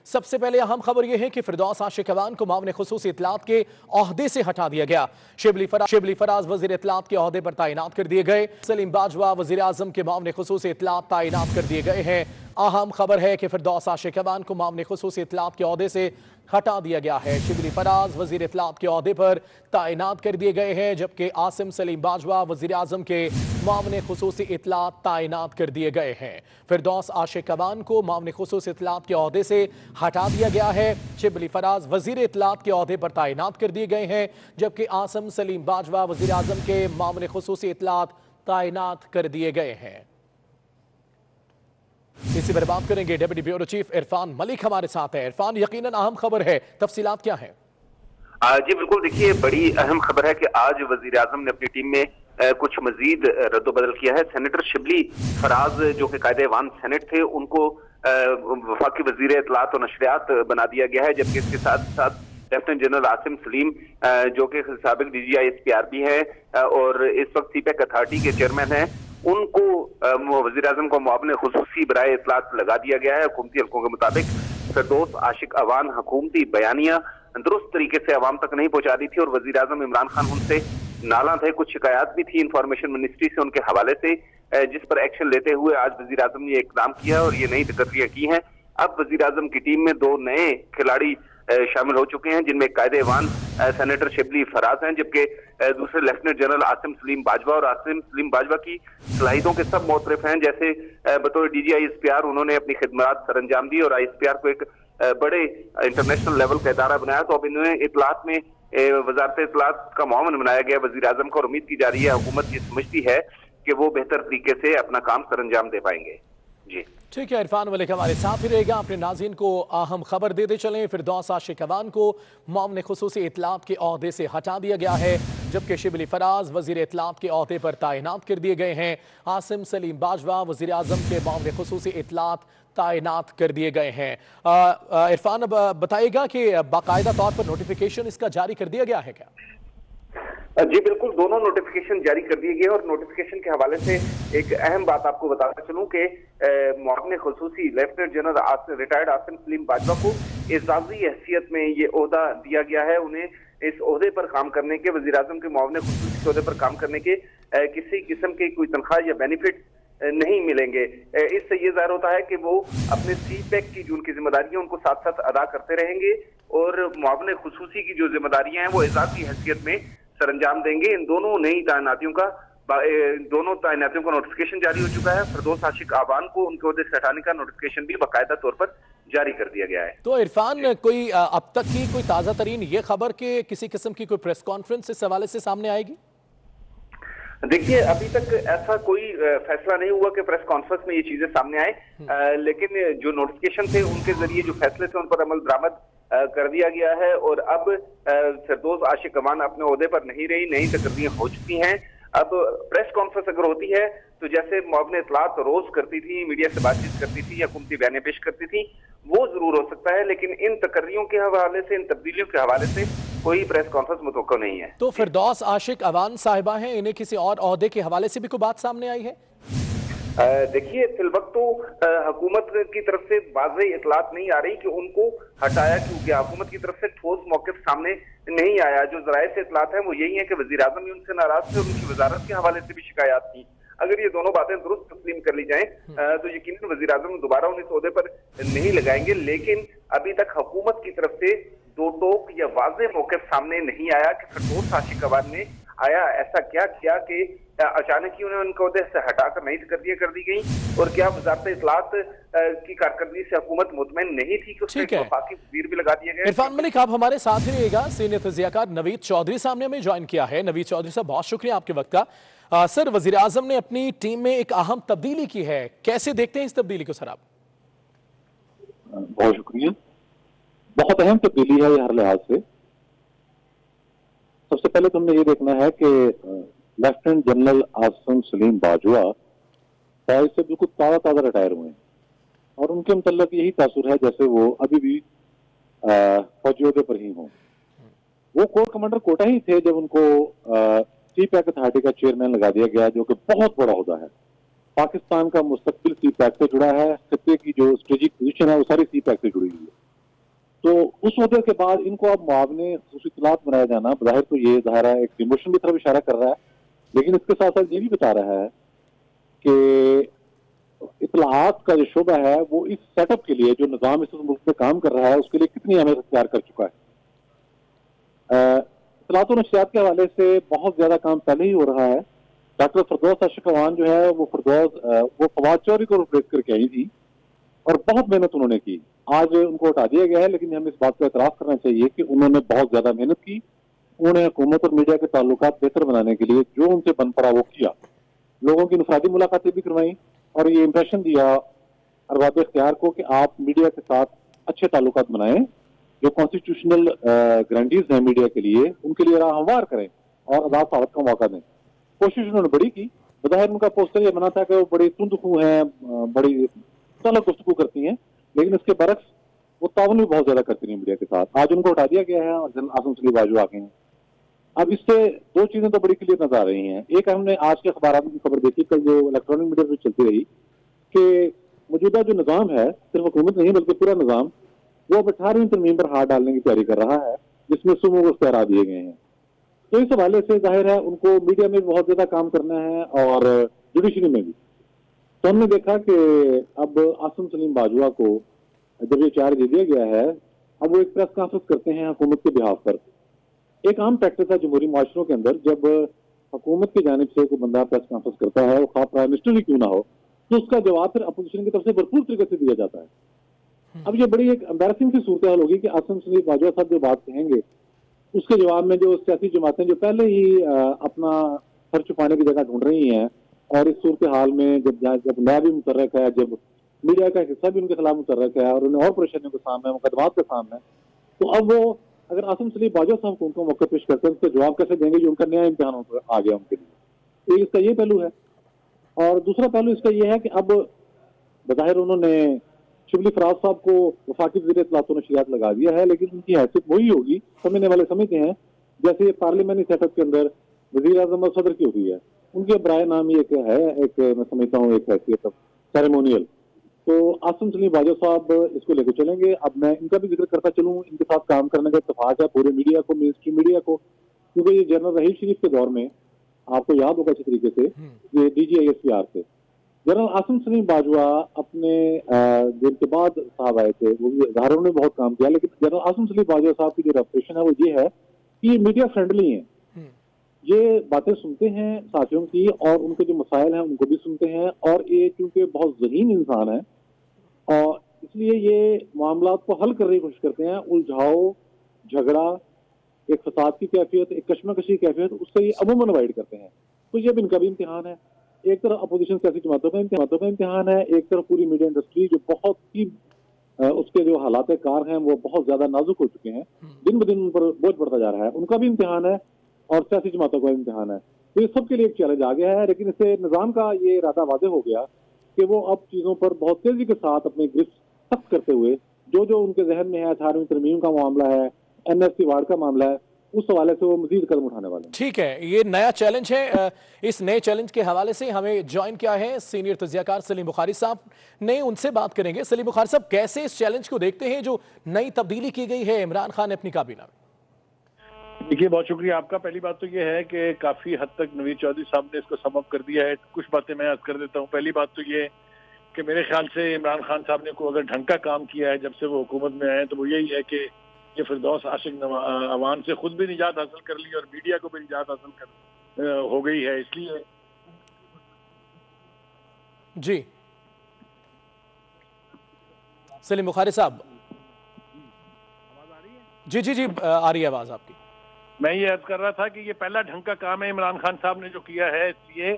सबसे पहले अहम खबर यह है कि फिरदौस आशिक अवान को मामले खुसूसी इत्तलात के ओहदे से हटा दिया गया। शिबली फराज वजीर इत्तलात के ओहदे पर तैनात कर दिए गए। सलीम बाजवा वजीर आजम के मामले खुसूसी इत्तलात तैनात कर दिए गए हैं। अहम खबर है कि फिरदौस आशिक अवान को मामले खुसूसी इत्तलात के ओहदे से हटा दिया गया है। शिबली फराज वजीर इत्तलात के ओहदे पर तैनात कर दिए गए हैं, जबकि आसिम सलीम बाजवा वजीर आजम के मामले खुसूसी इत्तलात तैनात कर दिए गए हैं। फिरदौस आशिक अवान को मामले खुसूसी इत्तलात के ओहदे से हटा दिया गया है। शिबली फराज वजीर इत्तलात के ओहदे पर तैनात कर दिए गए हैं, जबकि आसिम सलीम बाजवा वजीर आजम के मामले खुसूसी इत्तलात तैनात कर दिए गए हैं। इसी पर बात करेंगे, deputy bureau chief Irfan Malik हमारे साथ है। इरफान, यकीनन अहम खबर है, तफसीलात क्या है? जी बिल्कुल, देखिए बड़ी अहम खबर है कि आज वजीर आजम ने अपनी टीम में कुछ मजीद रद्दोबदल किया है। सेनेटर शिबली फराज जो कि कायदे-ए-वान सेनेट थे, उनको वफाकी वजीर इत्तलात और नशरियात बना दिया गया है, जबकि इसके साथ साथ लेफ्टिनेंट जनरल आसिम सलीम जो कि साबिक DGI SPRB है और इस वक्त सीपैक अथॉरिटी के चेयरमैन हैं, उनको वजीर आजम को मुआवने खुसूसी बराए इत्तलात लगा दिया गया है। हुकूमती हल्कों के मुताबिक फिरदौस आशिक अवान हुकूमती बयानिया दुरुस्त तरीके से अवाम तक नहीं पहुंचा दी थी और वजीर आजम इमरान खान उनसे नाला थे। कुछ शिकायत भी थी इंफॉर्मेशन मिनिस्ट्री से उनके हवाले से, जिस पर एक्शन लेते हुए आज वजीर आजम ने इकदाम किया और ये नई तकर्रियां की हैं। अब वजीर आजम की टीम में 2 नए खिलाड़ी शामिल हो चुके हैं, जिनमें कायदे-ए-वान सेनेटर शिबली फराज हैं, जबकि दूसरे लेफ्टिनेंट जनरल आसिम सलीम बाजवा। और आसिम सलीम बाजवा की सलाहियतों के सब मोतरफ हैं। जैसे बतौर DGI SPR उन्होंने अपनी खिदमत सर अंजाम दी और ISPR को एक बड़े इंटरनेशनल लेवल का इदारा बनाया, तो अब इन्हें इत्तलात में वजारत इत्तलात का मुआवन बनाया गया वजीर आजम को। और उम्मीद की जा रही है, हुकूमत ये समझती है कि वो बेहतर तरीके से अपना काम सर अंजाम दे पाएंगे। जी ठीक है, इरफान मलिक हमारे साथ ही रहेगा। अपने नाज़रीन को अहम खबर देते चलें। फिरदौस आशिक अवान को मामले खुसूसी इत्तलात के ओहदे से हटा दिया गया है, जबकि शिबली फराज वजीर इत्तलात के ओहदे पर तैनात कर दिए गए हैं। आसिम सलीम बाजवा वजीर आजम के मामले खुसूसी इत्तलात तैनात कर दिए गए हैं। इरफान, अब बताइएगा कि बाकायदा तौर पर नोटिफिकेशन इसका जारी कर दिया गया है क्या? जी बिल्कुल, दोनों नोटिफिकेशन जारी कर दिए गए और नोटिफिकेशन के हवाले से एक अहम बात आपको बताता चलूं कि मुआवने खुसूसी lieutenant general retired Asim Saleem Bajwa को एजाजी हैसियत में ये ओहदा दिया गया है। उन्हें इस ओहदे पर काम करने के, वजीर आजम के मुआवने खुसूसी ओहदे पर काम करने के किसी किस्म की कोई तनख्वाह या बेनिफिट नहीं मिलेंगे। इससे ये जाहिर होता है कि वो अपने सीपैक की जो उनकी जिम्मेदारियां उनको साथ साथ अदा करते रहेंगे और मुआवने खुसूसी की जो जिम्मेदारियां हैं वो एजाजी हैसियत में सर अंजाम देंगे। इन दोनों नई तैनातियों का नोटिफिकेशन जारी हो चुका है। फिरदौस आशिक अवान को उनके ओहदे से हटाने का नोटिफिकेशन भी बाकायदा तौर पर जारी कर दिया गया है। तो इरफान, कोई अब तक की कोई ताजा तरीन ये खबर कि किसी किस्म की कोई प्रेस कॉन्फ्रेंस इस हवाले से सामने आएगी? देखिए, अभी तक ऐसा कोई फैसला नहीं हुआ कि प्रेस कॉन्फ्रेंस में ये चीजें सामने आए, लेकिन जो नोटिफिकेशन थे उनके जरिए जो फैसले थे उन पर अमल दरामद कर दिया गया है। और अब फिरदौस आशिक अवान अपने ओहदे पर नहीं रही, नई तकर्रियां हो चुकी हैं। अब प्रेस कॉन्फ्रेंस अगर होती है तो जैसे मुआवने इत्तलात रोज करती थी, मीडिया से बातचीत करती थी या हुकूमती बयान पेश करती थी, वो जरूर हो सकता है, लेकिन इन तकर्रियों के हवाले से, इन तब्दीलियों के हवाले से कोई प्रेस कॉन्फ्रेंस मुतवक्को नहीं है। तो फिरदौस आशिक अवान साहिबा हैं, इन्हें किसी और ओहदे के हवाले से भी कोई बात सामने आई है? देखिए, फिलवक्त तो हुकूमत की तरफ से वाज़ेह इत्तलात नहीं आ रही कि उनको हटाया क्यों गया। हुकूमत की तरफ से ठोस मौक़िफ़ सामने नहीं आया। जो ज़राए से इत्तलात है वो यही है कि वज़ीर आज़म भी उनसे नाराज थे और उनकी वजारत के हवाले से भी शिकायत थी। अगर ये दोनों बातें दुरुस्त तस्लीम कर ली जाएं तो यकीनन वज़ीर आज़म दोबारा उन्हें ओहदे पर नहीं लगाएंगे, लेकिन अभी तक हुकूमत की तरफ से दो टोक या वाज़ेह मौक़िफ़ सामने नहीं आया कि फिरदौस आशिक अवान ने आया ऐसा क्या किया कि अचानक ही उन्हें उनके ओहदे से हटाकर नई तकर्रियां कर दी गई। और क्या वजारत इत्तलात की कारकर्दगी से हुकूमत मुतमईन नहीं थी कि उसमें वफाकी वज़ीर भी लगा दिए गए? इरफान मलिक, आप हमारे साथ ही रहिएगा। सीनियर तज़कियाकार नवीद चौधरी साहब ने हमें ज्वाइन किया है। नवीद चौधरी साहब, बहुत शुक्रिया आपके वक्त का। सर, वज़ीर आज़म ने अपनी टीम में एक अहम तब्दीली की है, कैसे देखते हैं इस तब्दीली को सर आप? बहुत शुक्रिया, बहुत अहम तब्दीली है ये हर लिहाज से। सबसे पहले तुमने ये देखना है कि लेफ्टिनेंट जनरल आसिम सलीम बाजवा फौज से बिल्कुल ताज़ा रिटायर हुए हैं और उनके मुतल्लिक़ यही तासुर है जैसे वो अभी भी फौजी ओहदे पर ही हों। वो कोर कमांडर कोटा ही थे जब उनको सीपैक अथॉरिटी का चेयरमैन लगा दिया गया, जो कि बहुत बड़ा ओहदा है। पाकिस्तान का मुस्तकबिल सीपैक से जुड़ा है, खत्ते की जो स्ट्रेटेजिक पोजीशन है वो सारी सीपैक से जुड़ी हुई है। تو اس عہدے کے بعد ان کو اب معاون خصوصی اطلاعات بنایا جانا بظاہر تو یہ ظاہرہ ایک ڈیموشن کی طرف اشارہ کر رہا ہے، لیکن اس کے ساتھ ساتھ یہ بھی بتا رہا ہے کہ اطلاعات کا جو شعبہ ہے وہ اس سیٹ اپ کے لیے جو نظام اس ملک میں کام کر رہا ہے اس کے لیے کتنی اہمیت اختیار کر چکا ہے۔ اطلاعات و نشریات کے حوالے سے بہت زیادہ کام پہلے ہی ہو رہا ہے۔ ڈاکٹر فردوس عاشق اوان جو ہے وہ فواد چوہدری کو ریپلیس کر کے آئی تھی اور بہت محنت انہوں نے کی۔ آج ان کو ہٹا دیا گیا ہے، لیکن ہمیں اس بات کا اعتراف کرنا چاہیے کہ انہوں نے بہت زیادہ محنت کی۔ انہوں نے حکومت اور میڈیا کے تعلقات بہتر بنانے کے لیے جو ان سے بن پڑا وہ کیا، لوگوں کی انفرادی ملاقاتیں بھی کروائیں اور یہ امپریشن دیا ارباب اختیار کو کہ آپ میڈیا کے ساتھ اچھے تعلقات بنائیں، جو کانسٹیٹیوشنل گارنٹیز ہیں میڈیا کے لیے ان کے لیے راہ ہموار کریں اور آزاد صحافت کا موقع دیں۔ کوشش انہوں نے بڑی کی۔ بظاہر ان کا پوسٹر یہ بنا تھا کہ وہ بڑی تند خو ہیں، بڑی طلب گفتگو کرتی ہیں، لیکن اس کے برعکس وہ تعاون بھی بہت زیادہ کرتی ہیں میڈیا کے ساتھ۔ آج ان کو ہٹا دیا گیا ہے اور جنرل آصم سلیم باجوہ آ گئے ہیں۔ اب اس سے دو چیزیں تو بڑی کلیئر نظر آ رہی ہیں۔ ایک ہم نے آج کے اخبارات کی خبر دیکھی، کل جو الیکٹرانک میڈیا پہ چلتی رہی، کہ موجودہ جو نظام ہے صرف حکومت نہیں بلکہ پورا نظام وہ اب 18ویں ترمیم پر ہاتھ ڈالنے کی تیاری کر رہا ہے، جس میں سمو کو اختیارات دیے گئے ہیں۔ تو اس حوالے سے ظاہر ہے ان کو میڈیا میں بہت زیادہ کام کرنا ہے اور جوڈیشری میں بھی۔ تو ہم نے دیکھا کہ اب آصم سلیم باجوہ کو جب یہ چارج دے دیا گیا ہے، اب وہ ایک پریس کانفرنس کرتے ہیں حکومت کے بہاف پر۔ ایک عام پریکٹس ہے جمہوری معاشروں کے اندر، جب حکومت کی جانب سے کوئی بندہ پریس کانفرنس کرتا ہے، وہ خواہ پرائم منسٹر ہی کیوں نہ ہو، تو اس کا جواب پھر اپوزیشن کی طرف سے بھرپور طریقے سے دیا جاتا ہے۔ اب یہ بڑی ایک امبیرسنگ سی صورتحال ہوگی کہ آصم سلیم باجوہ صاحب جو بات کہیں گے اس کے جواب میں جو سیاسی جماعتیں جو پہلے ہی اپنا سر چھپانے کی جگہ ڈھونڈ رہی ہیں، اور اس صورتحال میں جب نیا بھی متحرک ہے، جب میڈیا کا حصہ بھی ان کے خلاف متحرک ہے اور انہیں اور پریشانیوں کے سامنے، مقدمات کے سامنے، تو اب وہ اگر آصم سلیم باجوہ صاحب کو ان کو موقع پیش کرتے ہیں اس کا جواب کیسے دیں گے جو ان کا نیا امتحان آ گیا ان کے لیے۔ تو اس کا یہ پہلو ہے، اور دوسرا پہلو اس کا یہ ہے کہ اب بظاہر انہوں نے شبلی فراز صاحب کو وفاقی وزیر اطلاعات و نشریات لگا دیا ہے، لیکن ان کی حیثیت وہی ہوگی، سمجھنے والے سمجھتے ہیں، جیسے یہ پارلیمانی سیٹ اپ کے اندر وزیر اعظم اور صدر کی ہوئی ہے، ان کے برائے نام یہ ہے ایک میں سمجھتا ہوں ایک حیثیت سیریمونیل۔ تو آصم سلیم باجوہ صاحب اس کو لے کے چلیں گے۔ اب میں ان کا بھی ذکر کرتا چلوں، ان کے ساتھ کام کرنے کا اتفاق ہے پورے میڈیا کو، مین اسٹریم میڈیا کو، کیونکہ یہ جنرل رحیل شریف کے دور میں آپ کو یاد ہوگا اچھی طریقے سے یہ DGISPR سے جنرل آصم سلیم باجوہ اپنے جو ان کے بعد صاحب آئے تھے وہ بھی ظاہر نے بہت کام کیا، لیکن جنرل آصم سلیم باجوہ صاحب کی جو ریپوٹیشن ہے وہ یہ ہے کہ یہ میڈیا فرینڈلی ہیں، یہ باتیں سنتے ہیں ساتھیوں کی اور ان کے جو مسائل ہیں ان کو بھی سنتے ہیں، اور یہ چونکہ بہت ذہین انسان ہے اور اس لیے یہ معاملات کو حل کرنے کی کوشش کرتے ہیں۔ الجھاؤ، جھگڑا، ایک فساد کی کیفیت، ایک کشمکشی کی کیفیت، اس سے یہ عموماً اوائڈ کرتے ہیں۔ تو یہ بھی ان کا بھی امتحان ہے، ایک طرف اپوزیشن سیاسی جماعتوں کا امتحان ہے، ایک طرف پوری میڈیا انڈسٹری جو بہت ہی اس کے جو حالات کار ہیں وہ بہت زیادہ نازک ہو چکے ہیں، دن بدن ان پر بوجھ بڑھتا جا رہا ہے، ان کا بھی امتحان ہے اور سیاسی جماعتوں کا امتحان ہے۔ تو یہ سب کے لیے ایک چیلنج آ گیا ہے، لیکن اس سے نظام کا یہ ارادہ واضح ہو گیا کہ وہ اب چیزوں پر بہت تیزی کے ساتھ اپنے گرفت سخت کرتے ہوئے جو ان کے ذہن میں ہے، 18ویں ترمیم کا معاملہ ہے، NSC وارڈ کا معاملہ ہے، اس حوالے سے وہ مزید قدم اٹھانے والے ہیں۔ ٹھیک ہے، یہ نیا چیلنج ہے۔ اس نئے چیلنج کے حوالے سے ہمیں جوائن کیا ہے سینئر تجزیہ کار سلیم بخاری صاحب نے، ان سے بات کریں گے۔ سلیم بخاری صاحب، کیسے اس چیلنج کو دیکھتے ہیں جو نئی تبدیلی کی گئی ہے عمران خان نے اپنی کابینہ میں؟ دیکھیے، بہت شکریہ آپ کا۔ پہلی بات تو یہ ہے کہ کافی حد تک نوید چودھری صاحب نے اس کو سم اپ کر دیا ہے۔ کچھ باتیں میں عرض کر دیتا ہوں۔ پہلی بات تو یہ کہ میرے خیال سے عمران خان صاحب نے کوئی اگر ڈھنگ کا کام کیا ہے جب سے وہ حکومت میں آئے تو وہ یہی ہے کہ یہ فردوس عاشق اوان سے خود بھی نجات حاصل کر لی اور میڈیا کو بھی نجات حاصل ہو گئی ہے۔ اس لیے جی سلیم بخاری صاحب، جی جی جی آ رہی ہے آواز آپ کی۔ میں یہ عرض کر رہا تھا کہ یہ پہلا ڈھنگ کا کام ہے عمران خان صاحب نے جو کیا ہے، اس لیے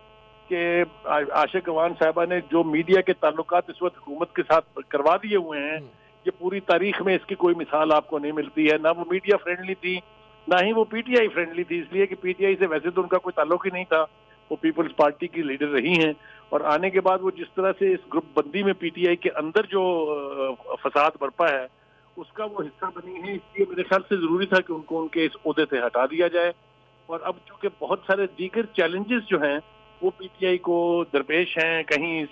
کہ عاشق اوان صاحبہ نے جو میڈیا کے تعلقات اس وقت حکومت کے ساتھ کروا دیے ہوئے ہیں، یہ پوری تاریخ میں اس کی کوئی مثال آپ کو نہیں ملتی ہے۔ نہ وہ میڈیا فرینڈلی تھی، نہ ہی وہ PTI فرینڈلی تھی، اس لیے کہ PTI سے ویسے تو ان کا کوئی تعلق ہی نہیں تھا، وہ پیپلز پارٹی کی لیڈر رہی ہیں، اور آنے کے بعد وہ جس طرح سے اس گروپ بندی میں PTI کے اندر جو فساد برپا ہے اس کا وہ حصہ بنی ہے۔ اس لیے میرے خیال سے ضروری تھا کہ ان کو ان کے اس عہدے سے ہٹا دیا جائے، اور اب چونکہ بہت سارے دیگر چیلنجز جو ہیں وہ PTI کو درپیش ہیں، کہیں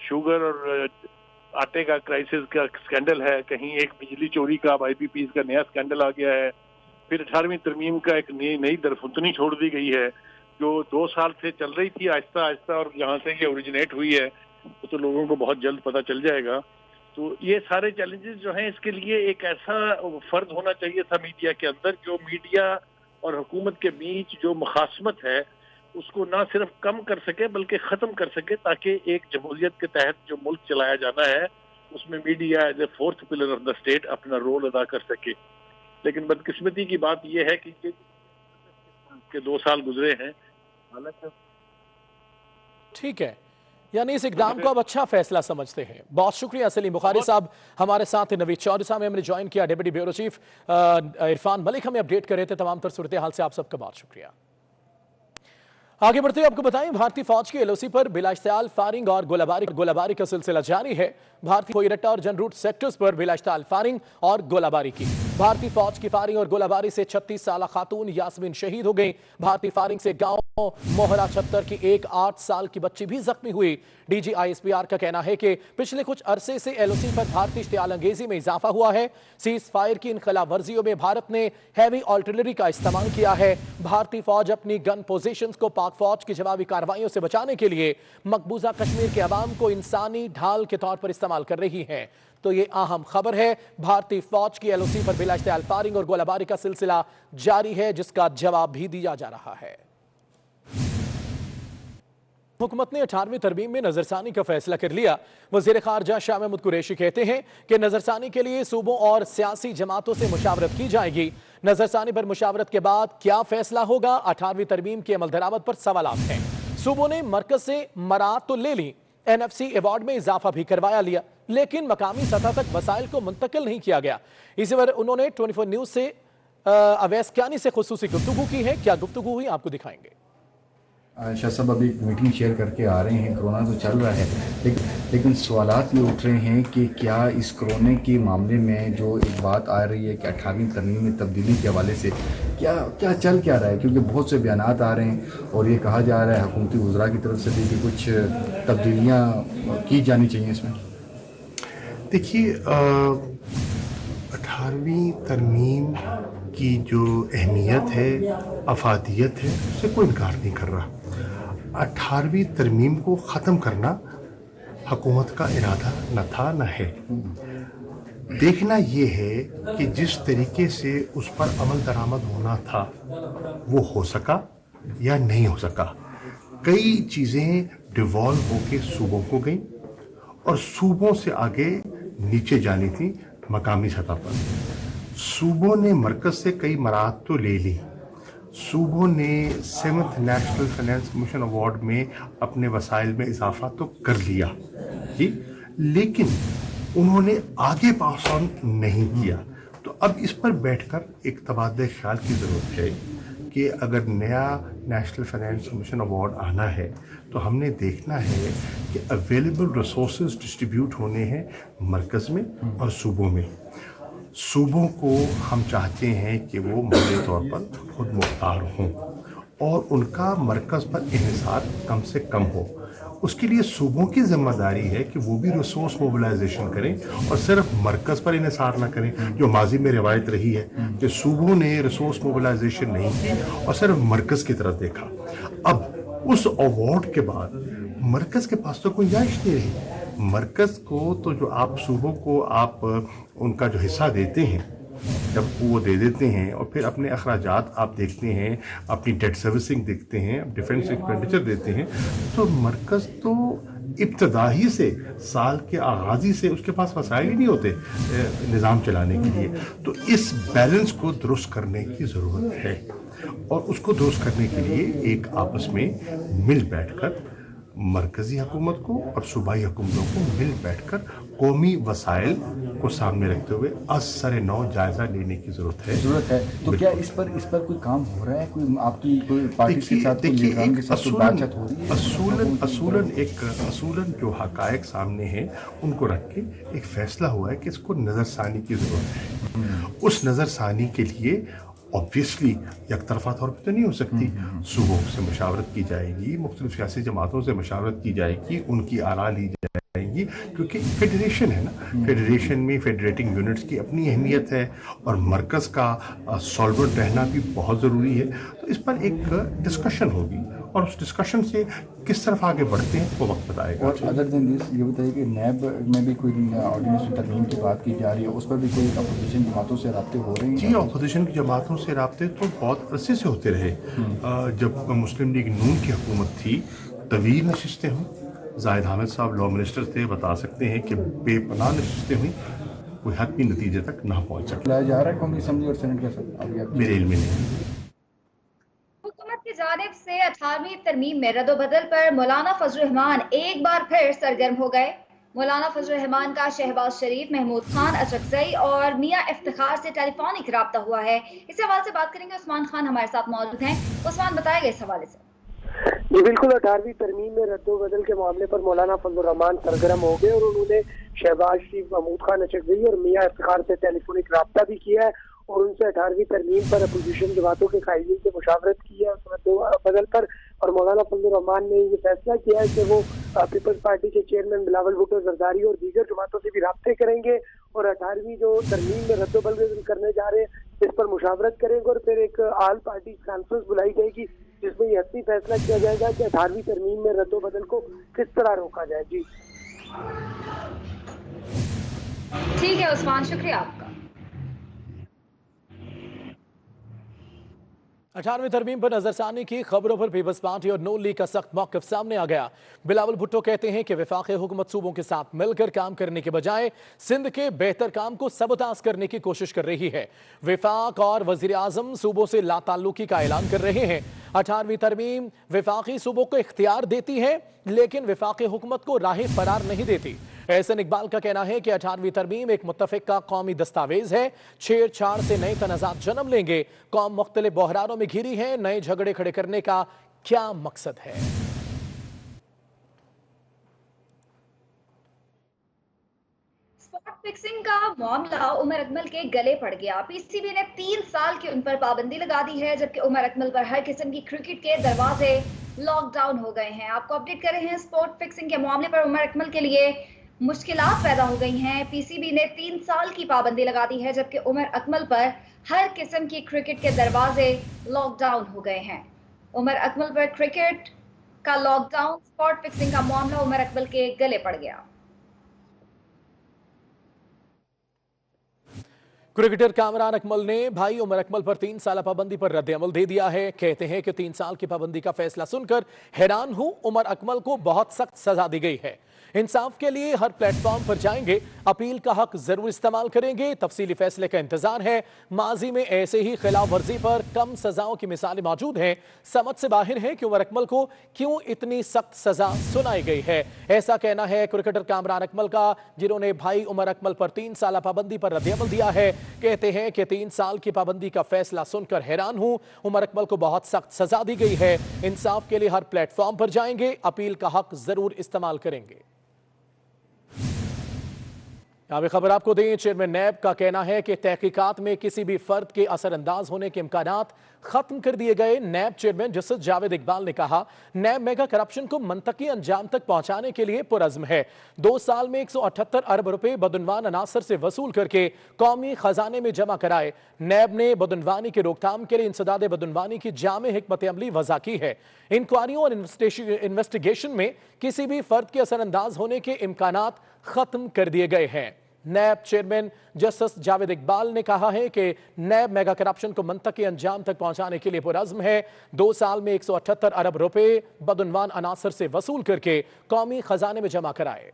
شوگر اور आटे का क्राइसिस का स्कैंडल है, कहीं एक बिजली चोरी का IPPs का नया स्कैंडल आ गया है, फिर 18वीं तरमीम का एक नई दरफुतनी छोड़ दी गई है जो 2 साल से चल रही थी आहिस्ता आहिस्ता, और यहाँ से ये ओरिजिनेट हुई है, तो लोगों को बहुत जल्द पता चल जाएगा। तो ये सारे चैलेंजेस जो हैं, इसके लिए एक ऐसा फर्द होना चाहिए था मीडिया के अंदर जो मीडिया और हुकूमत के बीच जो मुखासमत है उसको ना सिर्फ कम कर सके बल्कि ख़त्म कर सके, ताकि एक जमहूरियत के तहत जो मुल्क चलाया जाना है उसमें media as a 4th pillar of the state अपना रोल अदा कर सके। लेकिन बदकिस्मती की बात यह है कि 2 साल गुजरे हैं, हालांकि ठीक है, यानी इस इकदाम को अब अच्छा फैसला समझते हैं। बहुत शुक्रिया सलीम बुखारी साहब, हमारे साथ नवीद चौधरी साहब हमने ज्वाइन किया, deputy bureau chief Irfan Malik हमें अपडेट कर रहे थे तमाम तर सूरत हाल से। आप सबका बहुत शुक्रिया। आगे बढ़ते हुए आपको बताएं, भारतीय फौज की LOC पर बिलाइश्तियाल फायरिंग और गोलाबारी का सिलसिला जारी है। भारतीय कोयरट्टा और जनरूट सेक्टर्स पर बिलाइश्तियाल फायरिंग और गोलाबारी की। भारतीय फौज की फायरिंग और गोलाबारी से 36 साल खातून यास्मीन शहीद हो गई। भारतीय फायरिंग से गांव मोहरा छत्तर की एक 8 साल की बच्ची भी जख्मी हुई। DG ISPR का कहना है कि पिछले कुछ अरसे से LOC पर भारतीय इश्तियाल अंगेजी में इजाफा हुआ है। सीज फायर की इन खिलाफ वर्जियों में भारत ने हैवी आर्टिलरी का इस्तेमाल किया है। भारतीय फौज अपनी गन पोजीशंस को पाक फौज की जवाबी कार्रवाइयों से बचाने के लिए मकबूजा कश्मीर के अवाम को इंसानी ढाल के तौर पर इस्तेमाल कर रही है। तो ये अहम खबर है, भारतीय फौज की LOC पर बिलाइश्तियाल फायरिंग और गोलाबारी का सिलसिला जारी है, जिसका जवाब भी दिया जा रहा है। हुकूमत ने 18वीं तरमीम में नजरसानी का फैसला कर लिया। वजीर खारजा शाह महमूद कुरैशी कहते हैं कि नजरसानी के लिए सूबों और सियासी जमातों से मुशावरत की जाएगी। नजरसानी पर मुशावरत के बाद क्या फैसला होगा, 18वीं तरमीम की अमल दरामद पर सवालात हैं। सूबों ने मरकज से मराद तो ले ली, NFC अवार्ड में इजाफा भी करवाया लिया, लेकिन मकामी सतह तक वसाइल को मुंतकिल नहीं किया गया। इसी पर उन्होंने 24 न्यूज से अवैस कियानी से खुसूसी गुफ्तगू की है। क्या गुफ्तगू हुई आपको दिखाएंगे। शाह साहब अभी मीटिंग शेयर करके आ रहे हैं, कोरोना तो चल रहा है, लेकिन सवालात ये उठ रहे हैं कि क्या इस कोरोना के मामले में जो एक बात आ रही है कि 18वीं तरमीम में तब्दीली के हवाले से क्या चल क्या रहा है, क्योंकि बहुत से बयानात आ रहे हैं और ये कहा जा रहा है हुकूमती वज़रा की तरफ से भी कि कुछ तब्दीलियाँ की जानी चाहिए इसमें। देखिए, 18वीं तरमीम की जो अहमियत है, अफादियत है, उससे कोई इनकार नहीं कर रहा। 18वीं तरमीम को ख़त्म करना हुकूमत का इरादा न था न है। देखना ये है कि जिस तरीके से उस पर अमल दरामद होना था वो हो सका या नहीं हो सका। कई चीज़ें डिवॉल्व होके सूबों को गई और सूबों से आगे नीचे जानी थी मकामी सतह पर। सूबों ने मरकज से कई मराहत तो ले ली, सूबों ने 7th national finance mission award में अपने वसाइल में इजाफा तो कर लिया जी, लेकिन उन्होंने आगे पास ऑन नहीं किया। तो अब इस पर बैठकर एक तबादले ख्याल की ज़रूरत है कि अगर नया नेशनल फाइनेंस मिशन अवार्ड आना है तो हमने देखना है कि अवेलेबल रिसोर्सेज डिस्ट्रीब्यूट होने हैं मरकज़ में और सूबों में। सूबों को हम चाहते हैं कि वो माली तौर पर खुद मुख्तार हों और उनका मरकज़ पर इन्हिसार कम से कम हो। उसके लिए सूबों की जिम्मेदारी है कि वो भी रिसोर्स मोबिलाइजेशन करें और सिर्फ मरकज़ पर इन्हिसार ना करें, जो माजी में रिवायत रही है कि सूबों ने रिसोर्स मोबिलाइजेशन नहीं की और सिर्फ मरकज़ की तरफ देखा। अब उस अवार्ड के बाद मरकज़ के पास तो कोई गुंजाइश नहीं रही। मरकज़ को तो जो आप सूबों को आप उनका जो हिस्सा देते हैं, जब वो दे देते हैं और फिर अपने अखराजात आप देखते हैं, अपनी डेट सर्विसिंग देखते हैं, डिफेंस एक्सपेंडिचर देते हैं, तो मरकज़ तो इब्तदाही से साल के आगाज़ी से उसके पास वसाइल ही नहीं होते निज़ाम चलाने के लिए। तो इस बैलेंस को दुरुस्त करने की ज़रूरत है और उसको दुरुस्त करने के लिए एक आपस में मिल बैठकर मरकज़ी हुकूमत को और सूबाई हुकूमतों को मिल बैठकर कौमी वसाइल को सामने रखते हुए असर नौ जायजा लेने की ज़रूरत है। तो क्या इस पर कोई काम हो रहा है, कोई आपकी कोई पार्टी के साथ, देखिए बातचीत हो रही है? असूलन जो हकायक सामने हैं उनको रख के एक फैसला हुआ है कि इसको नज़रसानी की ज़रूरत है। उस नज़रसानी के लिए ऑब्वियसली एक तरफा तौर पर तो नहीं हो सकती। सूबों से मशावरत की जाएगी, मुख्तलिफ सियासी जमातों से मशावरत की जाएगी, उनकी आरा ली जाएगी, जाएगी, क्योंकि फेडरेशन है ना, फेडरेशन में फेडरेटिंग यूनिट्स की अपनी अहमियत है और मरकज़ का सॉल्वेंट रहना भी बहुत ज़रूरी है। तो इस पर एक डिस्कशन होगी और उस डिस्कशन से किस तरफ आगे बढ़ते हैं वो वक्त बताएगा। और अदर देन दिस ये बताइए कि नैब में भी कोई ऑर्डिनेंस तरमीम की बात की जा रही है, उस पर भी कोई अपोजिशन जमातों से राब्ते हो रहे हैं? जी, अपोजिशन की जमातों से राब्ते तो बहुत अरसे से होते रहे। जब मुस्लिम लीग नून की हुकूमत थी, तवील नशिस्तें हुई, जाहिद हामिद साहब लॉ मिनिस्टर थे, बता सकते हैं कि बेपनाह नशिस्तें हुई, कोई हतमी नतीजे तक ना पहुँच सके। लाया जा रहा है कौमी असम्बली और सेनेट का, मेरे इल्म में नहीं। हुकूमत की जानिब से 18वीं तरमीम में रद्दोबदल पर मौलाना फजल रहमान एक बार फिर सरगर्म हो गए। मौलाना फजल रहमान का शहबाज शरीफ, महमूद खान अचरकज़ई और मियां इफ्तिखार से टेलीफोनिक रब्ता हुआ है। इस हवाले से बात करेंगे, उस्मान खान हमारे साथ मौजूद हैं। उस्मान, बताएगा इस हवाले से। जी बिल्कुल, 18वीं तरमीम में रद्दोबदल के मामले पर मौलाना फजल रहमान सरगर्म हो गए और उन्होंने शहबाज शरीफ, महमूद खान अचरकज़ई और मियां इफ्तिखार से टेलीफोनिक रब्ता भी किया है और उनसे 18वीं तरमीम पर अपोजिशन जमातों के कायदीन से मुशावरत की है उस रद्दोबदल पर। और मौलाना फजल रहमान ने ये फैसला किया है कि वो पीपल्स पार्टी के चेयरमैन बिलावल भुट्टो जरदारी और दीगर जमातों से भी राब्ते करेंगे और 18वीं जो तरमीम में रद्दोबदल करने जा रहे हैं इस पर मुशावरत करेंगे और फिर एक ऑल पार्टी कॉन्फ्रेंस बुलाई जाएगी जिसमें ये हतमी फैसला किया जाएगा कि 18वीं तरमीम में रद्दोबदल को किस तरह रोका जाए। जी ठीक है उस्मान, शुक्रिया आपका। 18वीं तरमीम पर नजरसानी की खबरों पर पीपल्स पार्टी और नून लीग का सख्त मौक़िफ़ सामने आ गया। बिलावल भुट्टो कहते हैं कि वफाक़ी हुकूमत सूबों के साथ मिलकर काम करने के बजाय सिंध के बेहतर काम को सबताज करने की कोशिश कर रही है। वफाक और वज़ीर आज़म सूबों से लाताल्लुकी का ऐलान कर रहे हैं। 18वीं तरमीम वफाकी सूबों को इख्तियार देती है लेकिन वफाकी हुकूमत को राह फरार नहीं देती। एहसन इकबाल का कहना है कि 18वीं तरमीम एक मुत्तफ़िका कौमी दस्तावेज है। छेड़छाड़ से नए तनाज़ात जन्म लेंगे। कौम मुख्तलिफ बहरानों में घिरी है, नए झगड़े खड़े करने का क्या मकसद है? स्पॉट फिक्सिंग का मामला उमर अकमल के गले पड़ गया। पीसीबी ने 3 साल की उन पर पाबंदी लगा दी है, जबकि उमर अकमल पर हर किस्म की क्रिकेट के दरवाजे लॉकडाउन हो गए हैं। आपको अपडेट कर रहे हैं, स्पॉट फिक्सिंग के मामले पर उमर अकमल के लिए मुश्किलात पैदा हो गई हैं। पीसीबी ने 3 साल की पाबंदी लगा दी है, जबकि उमर अकमल पर हर किस्म की क्रिकेट के दरवाजे लॉकडाउन हो गए हैं। उमर अकमल पर क्रिकेट का लॉकडाउन, स्पॉट फिक्सिंग का मामला उमर अकमल के गले पड़ गया। क्रिकेटर कामरान अकमल ने भाई उमर अकमल पर 3 साल पाबंदी पर रद्द-ए-अमल दे दिया है। कहते हैं कि 3 साल की पाबंदी का फैसला सुनकर हैरान हूं। उमर अकमल को बहुत सख्त सजा दी गई है। इंसाफ के लिए हर प्लेटफॉर्म पर जाएंगे, अपील का हक जरूर इस्तेमाल करेंगे। तफसीली फैसले का इंतजार है। माजी में ऐसे ही खिलाफ वर्जी पर कम सजाओं की मिसालें मौजूद हैं। समझ से बाहर है कि उमर अकमल को क्यों इतनी सख्त सजा सुनाई गई है। ऐसा कहना है क्रिकेटर कामरान अकमल का, जिन्होंने भाई उमर अकमल पर 3 साल पाबंदी पर रद्द-ए-अमल दिया है। कहते हैं कि 3 साल की पाबंदी का फैसला सुनकर हैरान हूं। उमर अकमल को बहुत सख्त सजा दी गई है। इंसाफ के लिए हर प्लेटफॉर्म पर जाएंगे, अपील का हक जरूर इस्तेमाल करेंगे। अब खबर आपको दें, चेयरमैन नैब का कहना है कि तहकीकात में किसी भी फर्द के असरअंदाज होने के इम्कानात खत्म कर दिए गए। नैब चेयरमैन जस्टिस जावेद इकबाल ने कहा, नैब मेगा करप्शन को मंतकी अंजाम तक पहुंचाने के लिए पुरज़्म है। 2 साल में 178 अरब रुपए बदउनवान अनासर से वसूल करके कौमी खजाने में जमा कराए। नैब ने बदउनवानी की रोकथाम के लिए इंसदाद बदउनवानी की जामे हिकमत अमली वज़ा की है। इंक्वायरियों और इन्वेस्टिगेशन में किसी भी फर्द के असरअंदाज होने के इम्कानात खत्म कर दिए गए हैं। नैब चेयरमैन जस्टिस जावेद इकबाल ने कहा है कि नैब मेगा करप्शन को मंतकी अंजाम तक पहुंचाने के लिए पुरज़्म है। 2 साल में 178 अरब रुपए बदउनवान अनासर से वसूल करके कौमी खजाने में जमा कराए।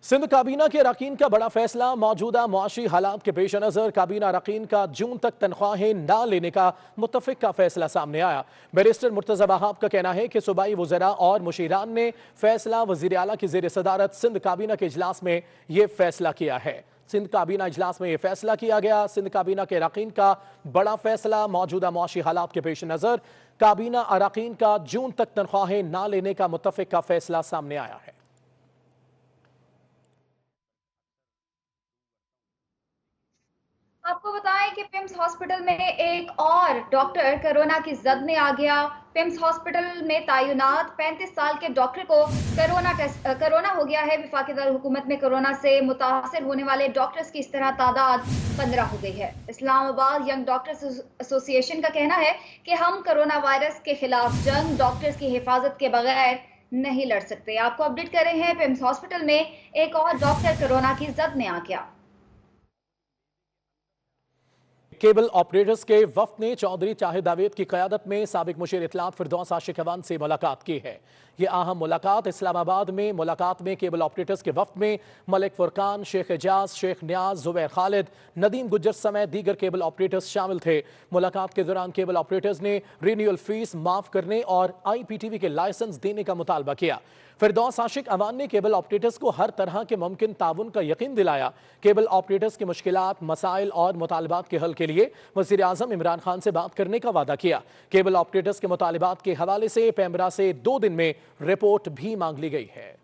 सिंध काबीना के अरकान का बड़ा फैसला। मौजूदा मुआशी हालात के पेश नजर काबीना अरकान का जून तक तनख्वाहें न लेने का मुत्तफिक का फैसला सामने आया। बैरिस्टर मुर्तज़ा वहाब का कहना है कि सूबाई वज़रा और मुशीरान ने फैसला वज़ीर आला की ज़ेर सदारत सिंध काबीना के इजलास में यह फैसला किया है। सिंध काबीना इजलास में यह फैसला किया गया। सिंध काबीना के अरकान का बड़ा फैसला। मौजूदा मुआशी हालात के पेश नजर काबीना अरकान का जून तक तनख्वाहें न लेने का मुत्तफिक का फैसला सामने आया है। आपको बताएं कि पिम्स हॉस्पिटल में एक और डॉक्टर कोरोना की जद में आ गया। पिम्स हॉस्पिटल में तैनात 35 साल के डॉक्टर को कोरोना हो गया है। वफाकी हुकूमत में कोरोना से मुतासर होने वाले डॉक्टर्स की इस तरह तादाद 15 हो गई है। इस्लामाबाद यंग डॉक्टर्स एसोसिएशन का कहना है कि हम कोरोना वायरस के खिलाफ जंग डॉक्टर्स की हिफाजत के बगैर नहीं लड़ सकते। आपको अपडेट कर रहे हैं, पिम्स हॉस्पिटल में एक और डॉक्टर कोरोना की जद में आ गया। केबल ऑपरेटर्स के वफ्द ने चौधरी चाहिद जावेद की क़यादत में साबिक मुशीर इत्तलात फिरदौस आशिक अवान से मुलाकात की है। ये अहम मुलाकात इस्लामाबाद में मुलाकात में केबल ऑपरेटर्स के वफ्द में मलिक फुरकान, शेख एजाज, शेख न्याज, जुबैर खालिद, नदीम गुज्जर समेत दीगर केबल ऑपरेटर्स शामिल थे। मुलाकात के दौरान केबल ऑपरेटर्स ने रिन्यूअल फीस माफ करने और IPTV के लाइसेंस देने का मुतालबा किया। फिरदौस आशिक अवान ने केबल ऑपरेटर्स को हर तरह के मुमकिन ताउन का यकीन दिलाया। केबल ऑपरेटर्स की मुश्किलात, मसाइल और मुतालबात के हल के लिए वज़ीर आज़म इमरान खान से बात करने का वादा किया। केबल ऑपरेटर्स के मुतालबात के हवाले से पेमरा से 2 दिन में रिपोर्ट भी मांग ली गई है।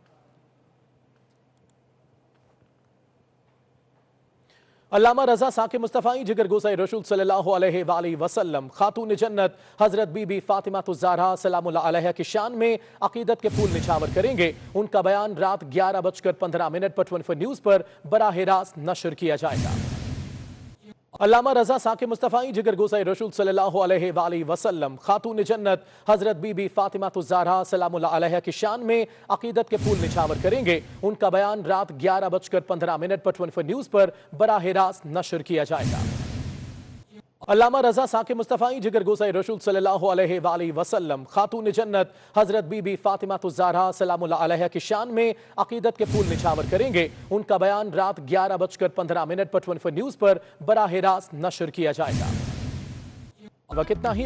अल्लामा रजा साकिब मुस्तफ़ाई जिगर गोसाई रसूल सल्लल्लाहु अलैहि वसल्लम खातून जन्नत हजरत बीबी फातिमा ज़हरा सलामुल्लाह अलैहा की शान में अकीदत के फूल निछावर करेंगे। उनका बयान रात 11:15 पर 24 न्यूज़ पर बराह रास्त नशर किया जाएगा। अल्लामा रजा साकिब मुस्तफ़ाई जिगर गोसाई रसूल सल्लल्लाहु अलैहि वसल्लम खातून जन्नत हजरत बीबी फातिमा ज़हरा सलामुल्लाह अलैहा की शान में अकीदत के फूल निछावर करेंगे। उनका बयान रात 11:15 पर 24 न्यूज़ पर बराह रास्त नशर किया जाएगा। अल्लामा रजा साकिब मुस्तफ़ाई जिगर गोसाई रसूल सल्लल्लाहु अलैहि वसल्लम खातून जन्नत हजरत बीबी फातिमा ज़हरा सलामुल्लाह अलैहा की शान में अकीदत के फूल निछावर करेंगे। उनका बयान रात 11:15 पर 24 न्यूज़ पर बराह रास्त नशर किया जाएगा। वह कितना ही